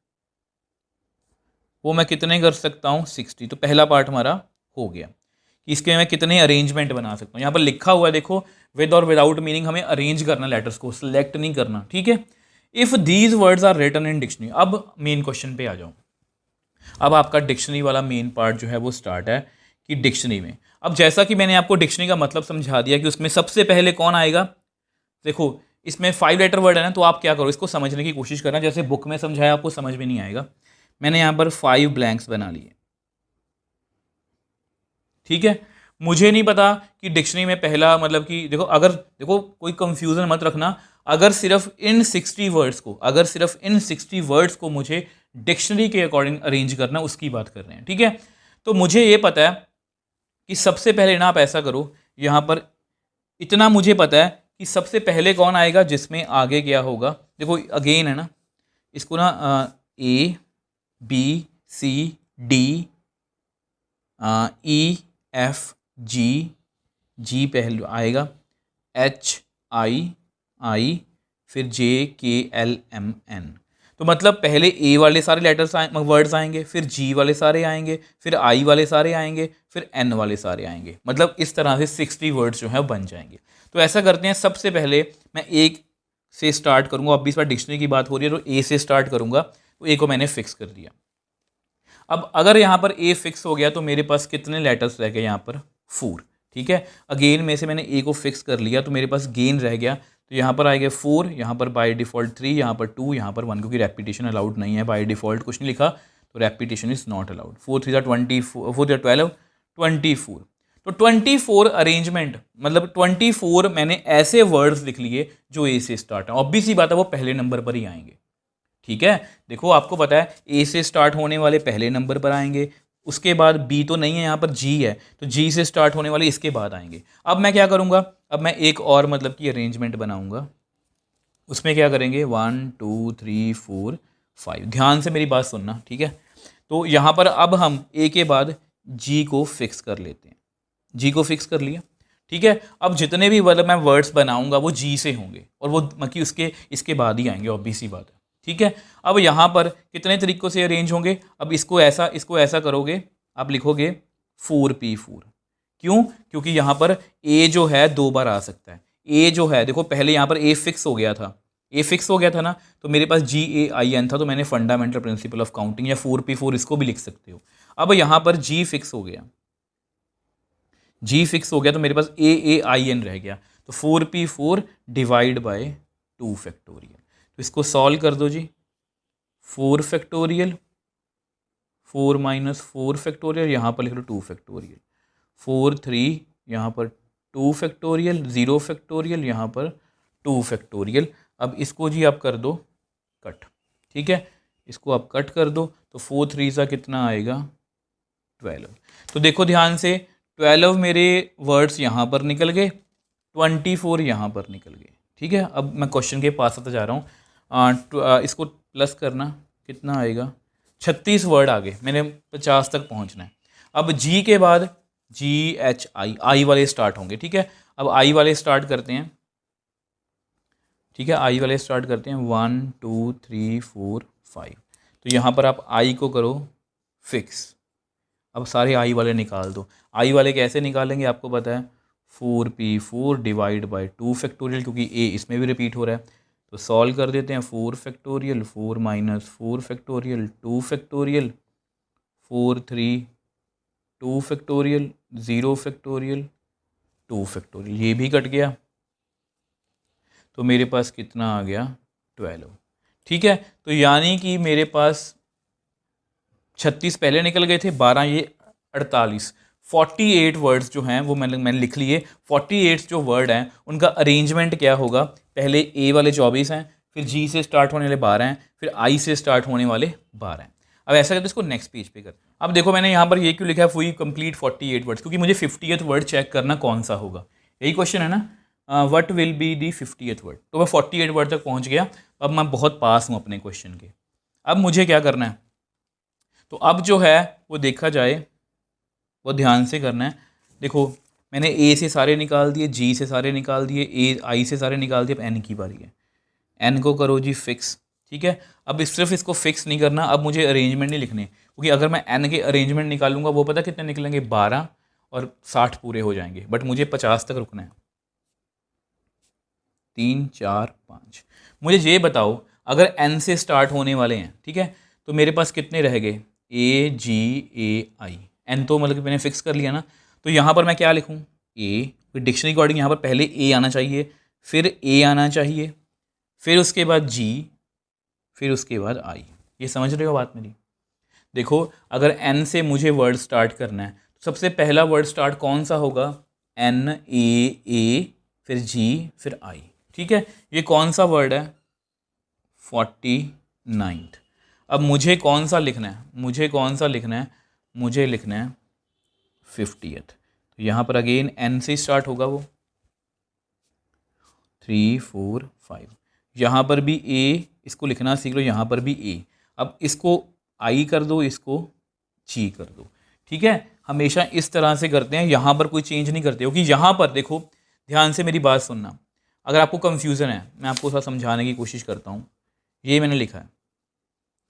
वो मैं कितने कर सकता हूँ, 60। तो पहला पार्ट हमारा हो गया कि इसके मैं कितने अरेंजमेंट बना सकता हूँ। यहाँ पर लिखा हुआ है देखो, विद और विदाउट मीनिंग हमें अरेंज करना, लेटर्स को सिलेक्ट नहीं करना, ठीक है। If these words are written in dictionary. अब मेन क्वेश्चन पे आ जाओ। अब आपका डिक्शनरी वाला मेन पार्ट जो है वो स्टार्ट है कि डिक्शनरी में, अब जैसा कि मैंने आपको डिक्शनरी का मतलब समझा दिया कि उसमें सबसे पहले कौन आएगा। देखो इसमें 5 लेटर वर्ड है ना, तो आप क्या करो, इसको समझने की कोशिश करना। जैसे बुक में समझाया आपको समझ में नहीं आएगा, मैंने यहाँ पर 5 ब्लैंक्स बना लिए, ठीक है। मुझे नहीं पता कि डिक्शनरी में पहला मतलब कि देखो, अगर देखो कोई कंफ्यूजन मत रखना, अगर सिर्फ इन 60 वर्ड्स को, अगर सिर्फ इन 60 वर्ड्स को मुझे डिक्शनरी के अकॉर्डिंग अरेंज करना, उसकी बात कर रहे हैं, ठीक है। तो मुझे ये पता है कि सबसे पहले ना आप ऐसा करो, यहाँ पर इतना मुझे पता है कि सबसे पहले कौन आएगा, जिसमें आगे क्या होगा। देखो अगेन है ना, इसको ना ABCD EFG पहले आएगा, HII फिर JKLMN। तो मतलब पहले ए वाले सारे लेटर्स वर्ड्स आएंगे, फिर जी वाले सारे आएंगे, फिर आई वाले सारे आएंगे, फिर एन वाले सारे आएंगे। मतलब इस तरह से 60 वर्ड्स जो है बन जाएंगे। तो ऐसा करते हैं, सबसे पहले मैं एक से स्टार्ट करूंगा। अब इस बार डिक्शनरी की बात हो रही है तो ए से स्टार्ट करूंगा, तो ए को मैंने फिक्स कर दिया। अब अगर यहाँ पर ए फिक्स हो गया तो मेरे पास कितने लेटर्स रह गए, यहाँ पर 4, ठीक है। अगेन में से मैंने ए को फिक्स कर लिया तो मेरे पास गेन रह गया, तो यहाँ पर आएगा 4, यहाँ पर बाय डिफ़ॉल्ट 3, यहाँ पर 2, यहाँ पर 1, क्योंकि रेपिटेशन अलाउड नहीं है, बाय डिफ़ॉल्ट कुछ नहीं लिखा, तो रेपिटेशन इज़ नॉट अलाउड। 4 3 20, 4 3 12 24। तो 24 अरेंजमेंट मतलब 24 मैंने ऐसे वर्ड्स लिख लिए जो ए से स्टार्ट है। ऑब्वियस सी बात है वो पहले नंबर पर ही आएंगे। ठीक है, देखो आपको पता है ए से स्टार्ट होने वाले पहले नंबर पर आएंगे, उसके बाद बी तो नहीं है, यहाँ पर जी है, तो जी से स्टार्ट होने वाले इसके बाद आएंगे। अब मैं क्या करूँगा, अब मैं एक और मतलब कि अरेंजमेंट बनाऊँगा। उसमें क्या करेंगे 1 2 3 4 5। ध्यान से मेरी बात सुनना, ठीक है। तो यहाँ पर अब हम ए के बाद जी को फिक्स कर लेते हैं। जी को फिक्स कर लिया, ठीक है। अब जितने भी मतलब मैं वर्ड्स बनाऊंगा वो जी से होंगे और वो मतलब उसके इसके बाद ही आएंगे, ऑब्वियस सी बात है। ठीक है, अब यहाँ पर कितने तरीक़ों से अरेंज होंगे। अब इसको ऐसा करोगे, आप लिखोगे 4p4। क्यों? क्योंकि यहाँ पर ए जो है 2 बार आ सकता है। ए जो है देखो पहले यहाँ पर ए फिक्स हो गया था, ए फिक्स हो गया था ना, तो मेरे पास GAIN था, तो मैंने फंडामेंटल प्रिंसिपल ऑफ काउंटिंग या 4p4 इसको भी लिख सकते हो। अब यहाँ पर जी फिक्स हो गया, जी फिक्स हो गया तो मेरे पास AAIN रह गया, तो 4p4 डिवाइड बाय 2 फैक्टोरियल। तो इसको सॉल्व कर दो जी, 4 फैक्टोरियल 4 माइनस 4 फैक्टोरियल, यहाँ पर लिख लो 2 फैक्टोरियल, 4 3 यहाँ पर 2 फैक्टोरियल, 0 फैक्टोरियल यहाँ पर 2 फैक्टोरियल। अब इसको जी आप कर दो कट, ठीक है, इसको आप कट कर दो तो 4 3 सा कितना आएगा 12। तो देखो ध्यान से 12 मेरे वर्ड्स यहाँ पर निकल गए, 24 यहाँ पर निकल गए। ठीक है, अब मैं क्वेश्चन के पास आता जा रहा हूँ। इसको प्लस करना कितना आएगा 36 वर्ड आ गए, मैंने 50 तक पहुँचना है। अब जी के बाद GHI आई वाले स्टार्ट होंगे। ठीक है, अब आई वाले स्टार्ट करते हैं। ठीक है, आई वाले स्टार्ट करते हैं 1 2 3 4 5। तो यहाँ पर आप आई को करो फिक्स। अब सारे आई वाले निकाल दो। आई वाले कैसे निकालेंगे आपको पता है, 4p4 डिवाइड बाई 2 फैक्टोरियल, क्योंकि ए इसमें भी रिपीट हो रहा है। तो सॉल्व कर देते हैं, 4 factorial 4 minus 4 factorial 2 factorial 4 3 2 factorial 0 factorial 2 factorial, ये भी कट गया तो मेरे पास कितना आ गया 12। ठीक है, तो यानी कि मेरे पास 36 पहले निकल गए थे, 12 ये 48, 48 वर्ड्स जो हैं वो मैंने लिख लिए। 48 जो वर्ड हैं उनका अरेंजमेंट क्या होगा, पहले ए वाले 24 हैं, फिर जी से स्टार्ट होने वाले 12 हैं, फिर आई से स्टार्ट होने वाले 12 हैं। अब ऐसा करते इसको नेक्स्ट पेज पे कर। अब देखो मैंने यहाँ पर ये क्यों लिखा है फुली कंप्लीट 48 वर्ड्स, क्योंकि मुझे 50th वर्ड चेक करना कौन सा होगा, यही क्वेश्चन है ना, what will be the 50th word. तो मैं 48 वर्ड तक पहुँच गया, अब मैं बहुत पास हूँ अपने क्वेश्चन के। अब मुझे क्या करना है, तो अब जो है वो देखा जाए वो ध्यान से करना है। देखो मैंने ए से सारे निकाल दिए, जी से सारे निकाल दिए, ए आई से सारे निकाल दिए, अब एन की बारी है। एन को करो जी फिक्स। ठीक है, अब सिर्फ इसको फिक्स नहीं करना, अब मुझे अरेंजमेंट नहीं लिखने, क्योंकि अगर मैं एन के अरेंजमेंट निकालूंगा वो पता कितने निकलेंगे 12 और 60 पूरे हो जाएंगे, बट मुझे 50 तक रुकना है। 3 4 5। मुझे ये बताओ अगर एन से स्टार्ट होने वाले हैं, ठीक है, तो मेरे पास कितने रह गए AGAI। एन तो मतलब मैंने फिक्स कर लिया ना, तो यहाँ पर मैं क्या लिखूँ ए, डिक्शनरी अकॉर्डिंग यहाँ पर पहले ए आना चाहिए, फिर ए आना चाहिए, फिर उसके बाद जी, फिर उसके बाद आई। ये समझ रहे हो बात मेरी। देखो अगर एन से मुझे वर्ड स्टार्ट करना है तो सबसे पहला वर्ड स्टार्ट कौन सा होगा, NAA, फिर जी, फिर आई। ठीक है, ये कौन सा वर्ड है 49th। अब मुझे कौन सा लिखना है, मुझे कौन सा लिखना है, मुझे लिखना है 50th। तो यहाँ पर अगेन एन से स्टार्ट होगा वो 3 4 5। यहाँ पर भी ए, इसको लिखना सीख लो, यहाँ पर भी ए। अब इसको आई कर दो, इसको जी कर दो। ठीक है, हमेशा इस तरह से करते हैं, यहाँ पर कोई चेंज नहीं करते, क्योंकि यहाँ पर देखो ध्यान से मेरी बात सुनना, अगर आपको कन्फ्यूज़न है मैं आपको थोड़ा समझाने की कोशिश करता हूँ। ये मैंने लिखा है,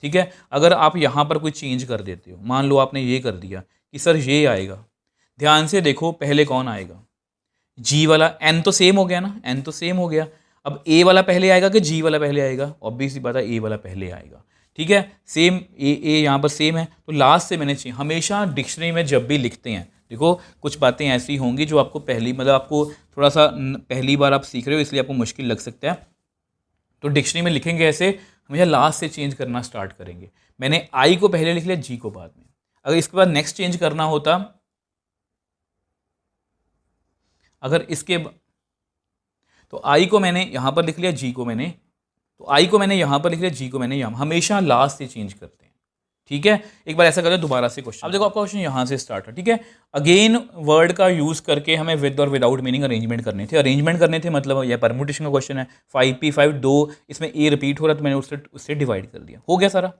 ठीक है, अगर आप यहाँ पर कोई चेंज कर देते हो, मान लो आपने ये कर दिया कि सर ये आएगा, ध्यान से देखो पहले कौन आएगा, जी वाला। एन तो सेम हो गया ना, एन तो सेम हो गया। अब ए वाला पहले आएगा कि जी वाला पहले आएगा, ऑब्वियस सी बात है ए वाला पहले आएगा। ठीक है, सेम ए यहाँ पर सेम है, तो लास्ट से मैंने चाहिए। हमेशा डिक्शनरी में जब भी लिखते हैं, देखो कुछ बातें ऐसी होंगी जो आपको पहली मतलब आपको थोड़ा सा पहली बार आप सीख रहे हो इसलिए आपको मुश्किल लग सकता है, तो डिक्शनरी में लिखेंगे ऐसे, हमेशा लास्ट से चेंज करना स्टार्ट करेंगे। मैंने आई को पहले लिख लिया, जी को बाद में। अगर इसके बाद नेक्स्ट चेंज करना होता अगर इसके तो आई को मैंने यहाँ पर लिख लिया, जी को मैंने, तो आई को मैंने यहाँ पर लिख लिया, जी को मैंने यहाँ, हमेशा लास्ट से चेंज करते हैं। ठीक है, एक बार ऐसा करते हैं दोबारा से क्वेश्चन। अब देखो आपका क्वेश्चन यहाँ से स्टार्ट है। ठीक है, अगेन वर्ड का यूज़ करके हमें विद और विदाउट मीनिंग अरेंजमेंट करने थे। अरेंजमेंट करने थे मतलब यह परमुटेशन का क्वेश्चन है। 5p5 2, इसमें ए रिपीट हो रहा है तो मैंने उससे डिवाइड कर दिया, हो गया सारा।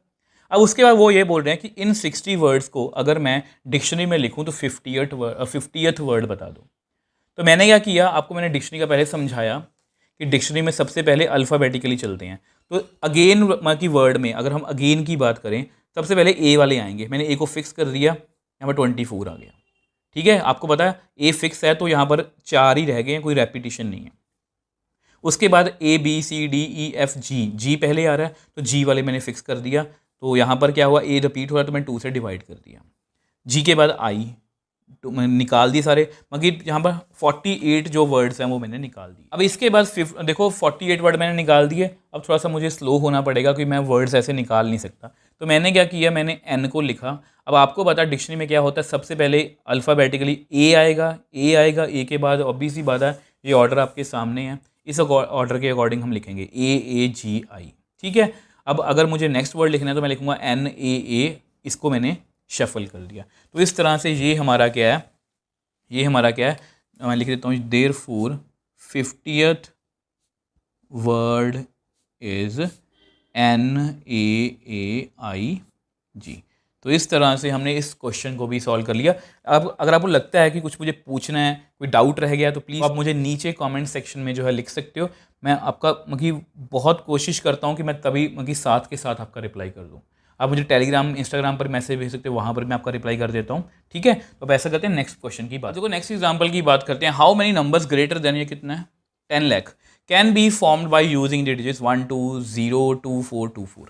अब उसके बाद वो ये बोल रहे हैं कि इन 60 वर्ड्स को अगर मैं डिक्शनरी में लिखूँ तो 50th वर्ड बता दो। तो मैंने क्या किया, आपको मैंने डिक्शनरी का पहले समझाया कि डिक्शनरी में सबसे पहले अल्फ़ाबेटिकली चलते हैं। तो अगेन की वर्ड में अगर हम अगेन की बात करें, सबसे पहले ए वाले आएंगे। मैंने ए को फिक्स कर दिया, यहाँ पर 24 आ गया। ठीक है, आपको पता है ए फिक्स है तो यहाँ पर 4 ही रह गए हैं, कोई रेपिटेशन नहीं है। उसके बाद A B C D E F G, G पहले आ रहा है तो जी वाले मैंने फिक्स कर दिया। तो यहाँ पर क्या हुआ, ए रिपीट हो रहा है तो मैंने 2 से डिवाइड कर दिया। जी के बाद आई, तो मैंने निकाल दिए सारे, मगर यहाँ पर 48 जो वर्ड्स हैं वो मैंने निकाल दिए। अब इसके बाद देखो 48 वर्ड मैंने निकाल दिए। अब थोड़ा सा मुझे स्लो होना पड़ेगा क्योंकि मैं वर्ड्स ऐसे निकाल नहीं सकता। तो मैंने क्या किया, मैंने एन को लिखा। अब आपको पता है डिक्शनरी में क्या होता है, सबसे पहले अल्फ़ाबेटिकली ए आएगा, ए के बाद ऑब्वियस सी बात है ये ऑर्डर आपके सामने है, इस ऑर्डर के अकॉर्डिंग हम लिखेंगे ए जी आई। ठीक है, अब अगर मुझे नेक्स्ट वर्ड लिखना है तो मैं लिखूँगा NAA, इसको मैंने शफल कर दिया। तो इस तरह से ये हमारा क्या है, मैं लिख देता हूँ therefore 50th word is NAAIG। तो इस तरह से हमने इस क्वेश्चन को भी सॉल्व कर लिया। अब अगर आपको लगता है कि कुछ मुझे पूछना है, कोई डाउट रह गया, तो प्लीज़ आप मुझे नीचे कमेंट सेक्शन में जो है लिख सकते हो। मैं आपका बहुत कोशिश करता हूँ कि मैं तभी साथ के साथ आपका रिप्लाई कर दूँ। आप मुझे टेलीग्राम इंस्टाग्राम पर मैसेज भेज सकते हो, वहाँ पर मैं आपका रिप्लाई कर देता हूँ। ठीक है, तो अब ऐसा करते हैं नेक्स्ट क्वेश्चन की बात। देखो नेक्स्ट एग्जाम्पल की बात करते हैं। How many numbers greater than, ये कितना है 10 lakh, can be formed by using the digits 1 2 0 2 4 2 4।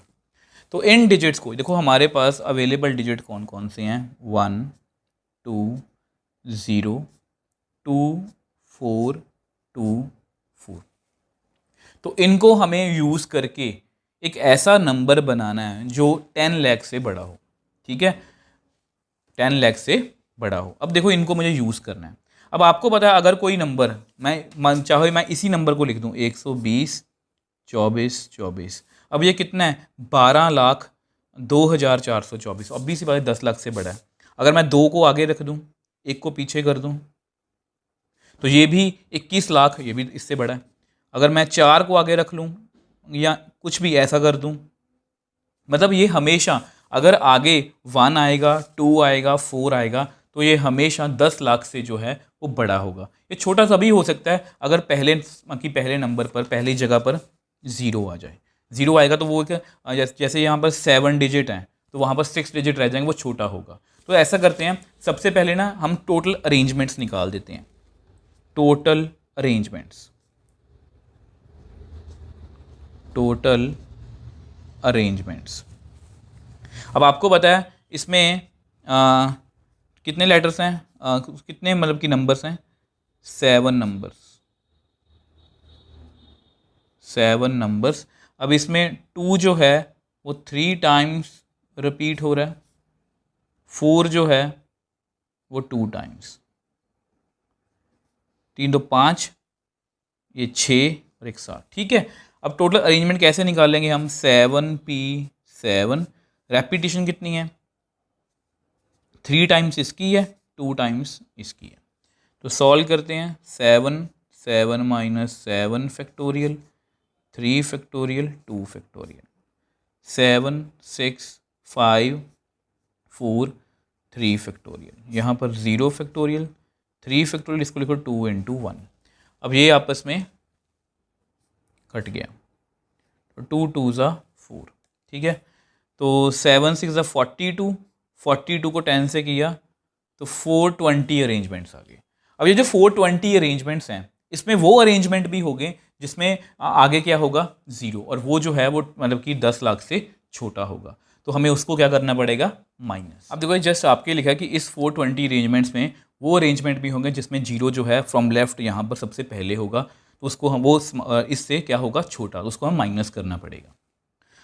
तो इन डिजिट्स को देखो, हमारे पास अवेलेबल डिजिट कौन कौन से हैं, 1 2 0 2 4 2 4। तो इनको हमें यूज़ करके एक ऐसा नंबर बनाना है जो 10 लाख से बड़ा हो। ठीक है, 10 लाख से बड़ा हो। अब देखो इनको मुझे यूज़ करना है। अब आपको पता है अगर कोई नंबर चाहे मैं इसी नंबर को लिख दूं 120 24 24। अब ये कितना है, 12,02,424। ऑब्वियस बात है 10 लाख से बड़ा है। अगर मैं 2 को आगे रख दूं, 1 को पीछे कर दूं, तो ये भी 21 लाख, ये भी इससे बड़ा है। अगर मैं 4 को आगे रख लूं या कुछ भी ऐसा कर दूं, मतलब ये हमेशा अगर आगे 1 आएगा 2 आएगा 4 आएगा तो ये हमेशा 10 लाख से जो है वो बड़ा होगा। ये छोटा सा भी हो सकता है अगर पहले नंबर पर पहली जगह पर 0 आ जाए। 0 आएगा तो वो जैसे यहाँ पर 7 डिजिट हैं तो वहाँ पर 6 डिजिट रह जाएंगे, वो छोटा होगा। तो ऐसा करते हैं, सबसे पहले ना हम टोटल अरेंजमेंट्स निकाल देते हैं। Total arrangements. अब आपको पता है इसमें कितने लेटर्स हैं, कितने मतलब कि नंबर्स हैं, 7 नंबर्स। अब इसमें 2 जो है वो 3 टाइम्स रिपीट हो रहा है, 4 जो है वो 2 टाइम्स, 3 तो 5, ये 6 और 1 7। ठीक है, अब टोटल अरेंजमेंट कैसे निकालेंगे हम, 7p7, रेपिटेशन कितनी है, 3 टाइम्स इसकी है, 2 टाइम्स इसकी है। तो सॉल्व करते हैं, 7 7 minus 7 factorial, 3 factorial 2 factorial, 7 6 5 4 3 factorial, यहाँ पर 0 फैक्टोरियल, 3 फैक्टोरियल, इसको लिखो 2 इंटू 1। अब ये आपस में कट गया, तो 2 2 ज़ा 4। ठीक है, तो 7 6 ज़ा 42, 42 को 10 से किया तो 420 अरेंजमेंट्स आ गए। अब ये जो 420 अरेंजमेंट्स हैं इसमें वो अरेंजमेंट भी हो गए जिसमें आगे क्या होगा 0, और वो जो है वो मतलब कि 10 लाख से छोटा होगा, तो हमें उसको क्या करना पड़ेगा, माइनस। अब देखो जस्ट आपके लिखा कि इस 420 अरेंजमेंट्स में वो अरेंजमेंट भी होंगे जिसमें 0 जो है फ्रॉम लेफ्ट यहाँ पर सबसे पहले होगा, तो उसको हम इससे क्या होगा छोटा, तो उसको हम माइनस करना पड़ेगा।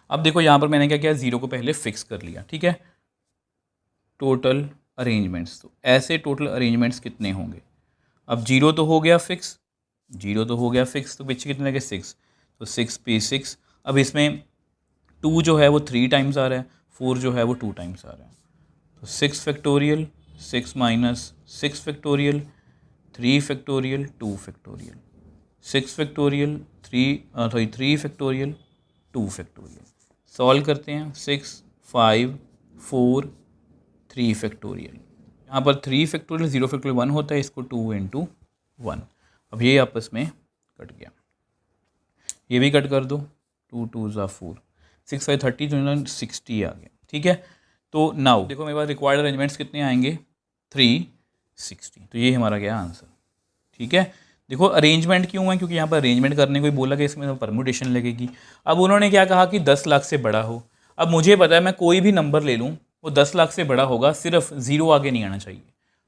अब देखो यहाँ पर मैंने क्या किया, 0 को पहले फिक्स कर लिया। ठीक है, टोटल अरेंजमेंट्स, तो ऐसे टोटल अरेंजमेंट्स कितने होंगे, अब 0 तो हो गया फिक्स, 0 तो हो गया फिक्स, तो पीछे कितने लगे 6, तो 6 पे 6। अब इसमें 2 जो है वो 3 टाइम्स आ रहा है, 4 जो है वो 2 टाइम्स आ रहा है, तो 6 factorial, 6 minus 6 factorial, 3 factorial, 2 factorial, 6 factorial, 3 factorial, 2 factorial. Solve करते हैं, 6 5 4 3 फैक्टोरियल। यहाँ पर 3 फैक्टोरियल 0 फैक्टोरियल 1 होता है, इसको 2 इंटू 1। अब ये आपस में कट गया, ये भी कट कर दो, 2 2 ज़ा 4, 6 5 30 तो 60 आ गया। ठीक है, तो नाउ देखो मेरे पास रिक्वायर्ड अरेंजमेंट्स कितने आएंगे, 360। तो ये हमारा क्या आंसर। ठीक है, देखो अरेंजमेंट क्यों है, क्योंकि यहाँ पर अरेंजमेंट करने को बोला कि इसमें परमुटेशन लगेगी। अब उन्होंने क्या कहा कि 10 लाख से बड़ा हो। अब मुझे पता है मैं कोई भी नंबर ले लूँ वो 10 लाख से बड़ा होगा, सिर्फ 0 आगे नहीं आना चाहिए।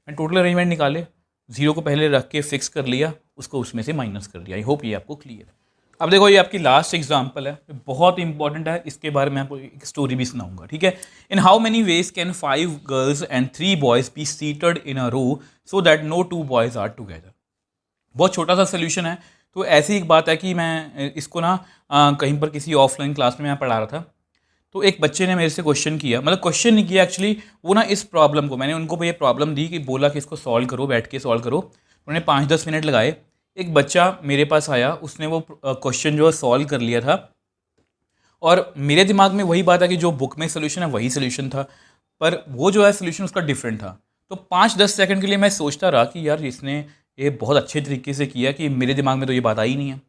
मैं टोटल अरेंजमेंट निकाले, 0 को पहले रख के फिक्स कर लिया, उसको उसमें से माइनस कर दिया। आई होप ये आपको क्लियर है। अब देखो ये आपकी लास्ट एग्जाम्पल है, बहुत इंपॉर्टेंट है, इसके बारे में आपको एक स्टोरी भी सुनाऊंगा। ठीक है, in how many ways can 5 girls and 3 boys be seated in a row so that no 2 boys are together. बहुत छोटा सा सोल्यूशन है। तो ऐसी एक बात है कि मैं इसको ना कहीं पर किसी ऑफलाइन क्लास में मैं पढ़ा रहा था, तो एक बच्चे ने मेरे से क्वेश्चन किया, मतलब क्वेश्चन नहीं किया एक्चुअली, वो ना इस प्रॉब्लम को, मैंने उनको ये प्रॉब्लम दी कि बोला कि इसको सॉल्व करो, बैठ के सॉल्व करो। उन्होंने 5-10 मिनट लगाए। एक बच्चा मेरे पास आया, उसने वो क्वेश्चन जो है सॉल्व कर लिया था, और मेरे दिमाग में वही बात है कि जो बुक में सोल्यूशन है वही सोल्यूशन था, पर वो जो है सोल्यूशन उसका डिफरेंट था। तो 5-10 सेकंड के लिए मैं सोचता रहा कि यार इसने ये बहुत अच्छे तरीके से किया कि मेरे दिमाग में तो ये बात आई नहीं है।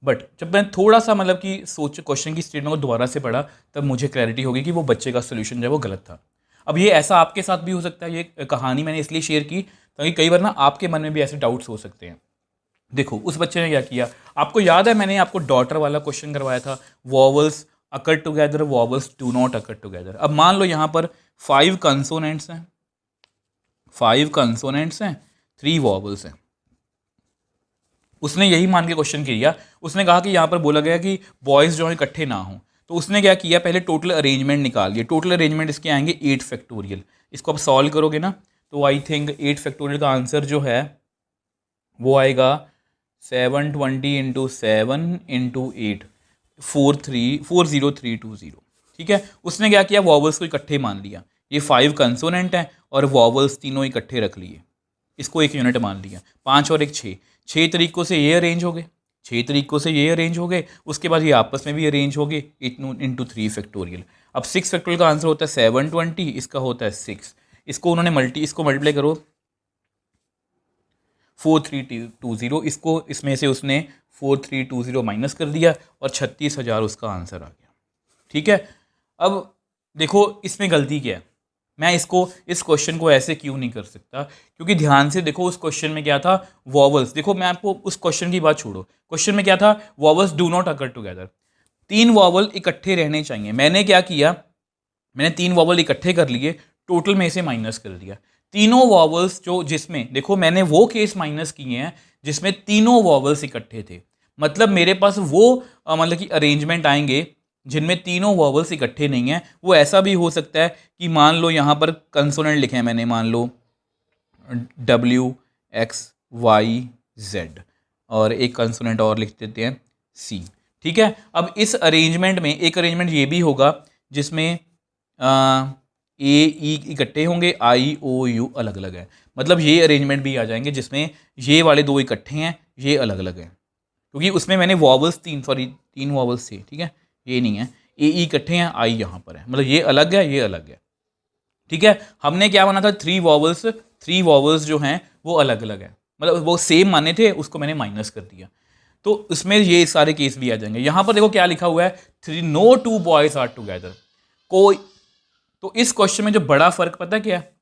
बट जब मैं थोड़ा सा मतलब कि सोच क्वेश्चन की स्टेटमेंट को दोबारा से पढ़ा, तब मुझे क्लैरिटी होगी कि वो बच्चे का सोल्यूशन जो है वो गलत था। अब ये ऐसा आपके साथ भी हो सकता है। ये कहानी मैंने इसलिए शेयर की ताकि कई बार ना आपके मन में भी ऐसे डाउट्स हो सकते हैं। देखो उस बच्चे ने क्या किया, आपको याद है मैंने आपको डॉटर वाला क्वेश्चन करवाया था, vowels occur together, vowels do not occur together. अब मान लो यहाँ पर 5 कंसोनेंट्स हैं, 5 कंसोनेंट्स हैं, 3 वॉवल्स हैं। उसने यही मान के क्वेश्चन किया, उसने कहा कि यहाँ पर बोला गया कि बॉयज़ जो है इकट्ठे ना हों। तो उसने क्या किया, पहले टोटल अरेंजमेंट निकाल लिया। टोटल अरेंजमेंट इसके आएंगे 8 फैक्टोरियल। इसको आप सॉल्व करोगे ना, तो आई थिंक 8 फैक्टोरियल का आंसर जो है वो आएगा 720 इंटू 7 इंटू 8, 40320। ठीक है, उसने क्या किया, वॉवल्स को इकट्ठे मान लिया। ये 5 कंसोनेंट हैं और वॉवल्स तीनों इकट्ठे रख लिए, इसको एक यूनिट मान लिया। 5 और 1 6, 6 तरीकों से ये अरेंज हो गए, 6 तरीकों से ये अरेंज हो गए। उसके बाद ये आपस में भी अरेंज हो गए, 8 इंटू 3 फैक्टोरियल। अब 6 फैक्टोरियल का आंसर होता है 720, इसका होता है 6। इसको उन्होंने इसको मल्टीप्लाई करो 4320, इसको इसमें से उसने 4320 माइनस कर दिया और 36,000 उसका आंसर आ गया। ठीक है, अब देखो इसमें गलती क्या है, मैं इसको इस क्वेश्चन को ऐसे क्यों नहीं कर सकता, क्योंकि ध्यान से देखो उस क्वेश्चन में क्या था, वॉवल्स। देखो मैं आपको उस क्वेश्चन की बात छोड़ो, क्वेश्चन में क्या था, vowels do not occur together, 3 vowel इकट्ठे रहने चाहिए। मैंने क्या किया, मैंने 3 वॉवल इकट्ठे कर लिए, टोटल में से माइनस कर दिया। तीनों वॉवल्स जो, जिसमें देखो मैंने वो केस माइनस किए हैं जिसमें तीनों वॉवल्स इकट्ठे थे, मतलब मेरे पास वो मतलब कि अरेंजमेंट आएंगे जिनमें तीनों वॉवल्स इकट्ठे नहीं हैं। वो ऐसा भी हो सकता है कि मान लो यहाँ पर कंसोनेंट लिखे हैं मैंने, मान लो WXYZ, और एक कंसोनेंट और लिख देते हैं C। ठीक है, अब इस अरेंजमेंट में एक अरेंजमेंट ये भी होगा जिसमें A E इकट्ठे होंगे, I O U अलग अलग है। मतलब ये अरेंजमेंट भी आ जाएंगे जिसमें ये वाले दो इकट्ठे हैं, ये अलग अलग हैं, क्योंकि उसमें मैंने वॉवल्स 3 वॉवल्स थे। ठीक है, ये नहीं है, ए ई इकट्ठे हैं, आई यहाँ पर है, मतलब ये अलग है, ये अलग है। ठीक है, हमने क्या माना था, 3 वॉवल्स जो हैं वो अलग अलग है, मतलब वो सेम माने थे, उसको मैंने माइनस कर दिया। तो उसमें ये सारे केस भी आ जाएंगे। यहाँ पर देखो क्या लिखा हुआ है, नो 2 बॉयज आर टुगेदर। कोई, तो इस क्वेश्चन में जो बड़ा फर्क पता क्या है,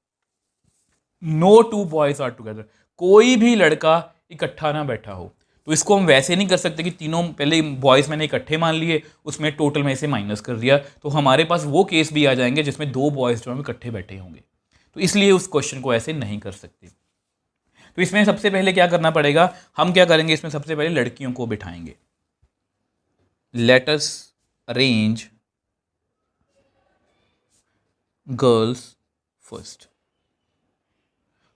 नो 2 बॉयज आर टुगेदर, कोई भी लड़का इकट्ठा ना बैठा हो। तो इसको हम वैसे नहीं कर सकते कि तीनों पहले बॉयज़ मैंने इकट्ठे मान लिए, उसमें टोटल में से माइनस कर दिया। तो हमारे पास वो केस भी आ जाएंगे जिसमें 2 बॉयज़ जो हम इकट्ठे बैठे होंगे, तो इसलिए उस क्वेश्चन को ऐसे नहीं कर सकते। तो इसमें सबसे पहले क्या करना पड़ेगा, हम क्या करेंगे, इसमें सबसे पहले लड़कियों को बिठाएंगे। Let us arrange girls first.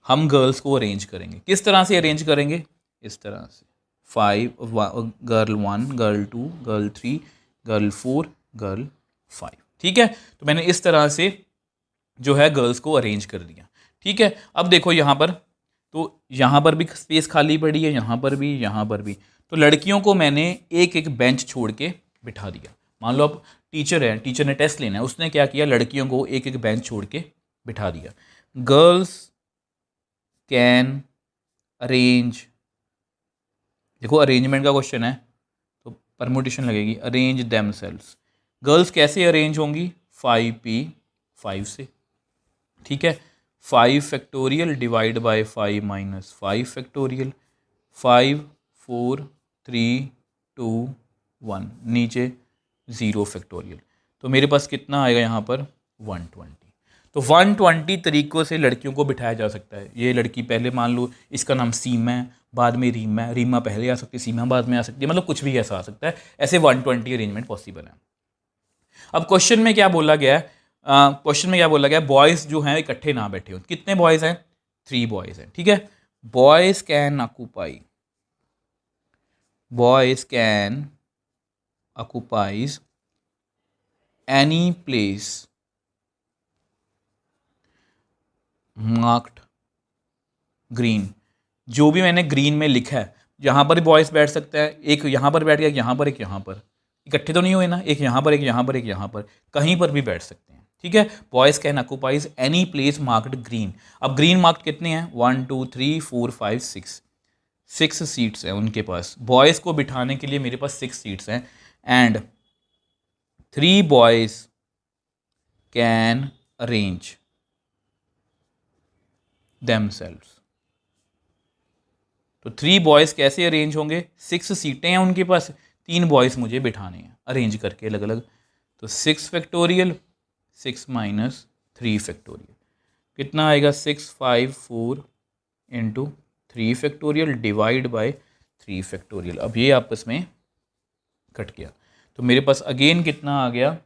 हम गर्ल्स को अरेंज करेंगे। किस तरह से अरेंज करेंगे? इस तरह से 5 girl 1, girl 2, girl 3, girl 4, girl 5। ठीक है, तो मैंने इस तरह से जो है गर्ल्स को अरेंज कर दिया। ठीक है, अब देखो यहाँ पर, तो यहाँ पर भी स्पेस खाली पड़ी है, यहाँ पर भी, यहाँ पर भी। तो लड़कियों को मैंने एक एक बेंच छोड़ के बिठा दिया। मान लो अब टीचर है, टीचर ने टेस्ट लेना है, उसने क्या किया, लड़कियों को एक एक बेंच छोड़ के बिठा दिया। गर्ल्स कैन अरेंज, देखो अरेंजमेंट का क्वेश्चन है तो परमुटेशन लगेगी, अरेंज देमसेल्व्स। गर्ल्स कैसे अरेंज होंगी? 5p 5 से। ठीक है, 5 factorial divide by 5 minus 5 factorial, 5 4 3 2 1, नीचे 0 फैक्टोरियल। तो मेरे पास कितना आएगा यहाँ पर? 120। तो 120 तरीक़ों से लड़कियों को बिठाया जा सकता है। ये लड़की पहले मान लो इसका नाम सीमा है, बाद में रीमा है, रीमा पहले आ सकती है, सीमा बाद में आ सकती है, मतलब कुछ भी ऐसा आ सकता है। ऐसे 120 अरेंजमेंट पॉसिबल है। अब क्वेश्चन में क्या बोला गया है? क्वेश्चन में क्या बोला गया? बॉयज़ जो हैं इकट्ठे ना बैठे हो। कितने बॉयज़ हैं? 3 बॉयज़ हैं। ठीक है, boys can occupy, boys can occupies any place marked green. जो भी मैंने ग्रीन में लिखा है, यहाँ पर बॉयज़ बैठ सकता है, एक यहाँ पर बैठ गया, यहाँ पर, एक यहाँ पर, इकट्ठे तो नहीं हुए ना, एक यहाँ पर, एक यहाँ पर, एक यहाँ पर, कहीं पर भी बैठ सकते हैं। ठीक है, boys can occupies any place marked green. अब ग्रीन मार्क्ड कितने हैं? 1 2 3 4 5 6 सीट्स हैं उनके पास। बॉयज़ को बिठाने के लिए मेरे पास 6 सीट्स हैं। And 3 boys can arrange themselves। तो 3 बॉयज़ कैसे अरेंज होंगे? 6 सीटें हैं उनके पास, 3 बॉयज़ मुझे बिठाने हैं अरेंज करके अलग अलग। तो 6 फैक्टोरियल 6 माइनस 3 फैक्टोरियल कितना आएगा? 6 5 4 into 3 factorial divide by 3 factorial. अब ये आपस में कट गया, तो मेरे पास अगेन कितना आ गया?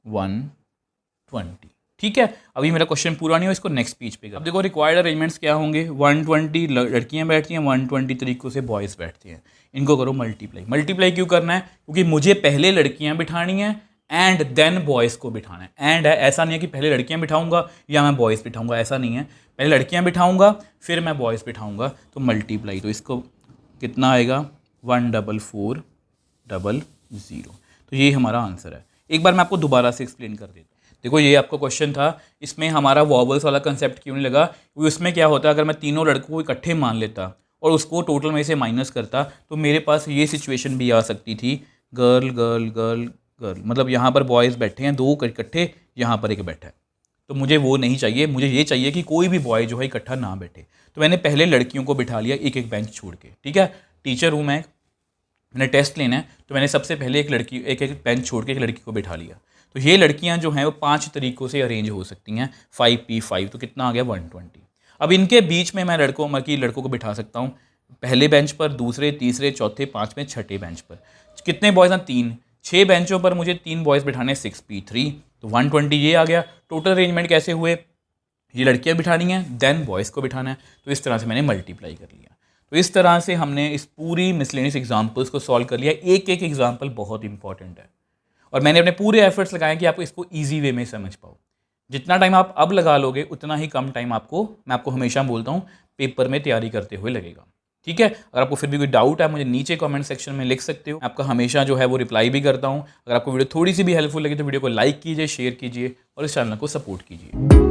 120। ठीक है, अभी मेरा क्वेश्चन पूरा नहीं हो, इसको नेक्स्ट पेज पे कर। अब देखो रिक्वायर्ड अरेंजमेंट्स क्या होंगे? 120 लड़कियां बैठती हैं, 120 तरीक़ों से बॉयज़ बैठते हैं। इनको करो मल्टीप्लाई। मल्टीप्लाई क्यों करना है? क्योंकि मुझे पहले लड़कियां बिठानी है एंड देन बॉयज़ को बिठाना है। एंड है, ऐसा नहीं है कि पहले लड़कियां बिठाऊंगा या मैं बॉयज़ बिठाऊंगा, ऐसा नहीं है। पहले लड़कियां बिठाऊंगा फिर मैं बॉयज़ बिठाऊंगा, तो मल्टीप्लाई। तो इसको कितना आएगा? 14400। तो ये हमारा आंसर है। एक बार मैं आपको दोबारा से एक्सप्लेन कर देता हूँ। देखो ये आपका क्वेश्चन था, इसमें हमारा वॉवल्स वाला कंसेप्ट क्यों नहीं लगा? क्योंकि उसमें क्या होता है, अगर मैं तीनों लड़कों को इकट्ठे मान लेता और उसको टोटल में से माइनस करता, तो मेरे पास ये सिचुएशन भी आ सकती थी, गर्ल गर्ल गर्ल गर्ल, मतलब यहाँ पर बॉयज़ बैठे हैं 2 इकट्ठे, यहाँ पर एक बैठा है। तो मुझे वो नहीं चाहिए, मुझे ये चाहिए कि कोई भी बॉय जो है इकट्ठा ना बैठे। तो मैंने पहले लड़कियों को बिठा लिया एक एक बेंच छोड़ के। ठीक है, टीचर हूँ मैंने टेस्ट लेना है, तो मैंने सबसे पहले एक लड़की एक बेंच छोड़ के एक लड़की को बिठा लिया। तो ये लड़कियां जो हैं वो 5 तरीक़ों से अरेंज हो सकती हैं। 5p5, तो कितना आ गया? 120। अब इनके बीच में मैं लड़कों को बिठा सकता हूँ, पहले बेंच पर, दूसरे, तीसरे, चौथे, 5वें, छठे बेंच पर। कितने बॉयज़ हैं? 3। 6 बेंचों पर मुझे 3 बॉयज़ बिठाने, 6p3, तो 120 ये आ गया। टोटल अरेंजमेंट कैसे हुए? ये लड़कियाँ बिठानी हैं, देन बॉयज़ को बिठाना है। तो इस तरह से मैंने मल्टीप्लाई कर लिया। तो इस तरह से हमने इस पूरी मिसलेनियस एग्जाम्पल्स को सॉल्व कर लिया। एक एक एग्जाम्पल बहुत इंपॉर्टेंट है और मैंने अपने पूरे एफर्ट्स लगाए कि आप इसको ईजी वे में समझ पाओ। जितना टाइम आप अब लगा लोगे उतना ही कम टाइम आपको, मैं आपको हमेशा बोलता हूँ, पेपर में तैयारी करते हुए लगेगा। ठीक है, अगर आपको फिर भी कोई डाउट है मुझे नीचे कमेंट सेक्शन में लिख सकते हो। आपका हमेशा जो है वो रिप्लाई भी करता हूँ। अगर आपको वीडियो थोड़ी सी भी हेल्पफुल लगी तो वीडियो को लाइक कीजिए, शेयर कीजिए और इस चैनल को सपोर्ट कीजिए।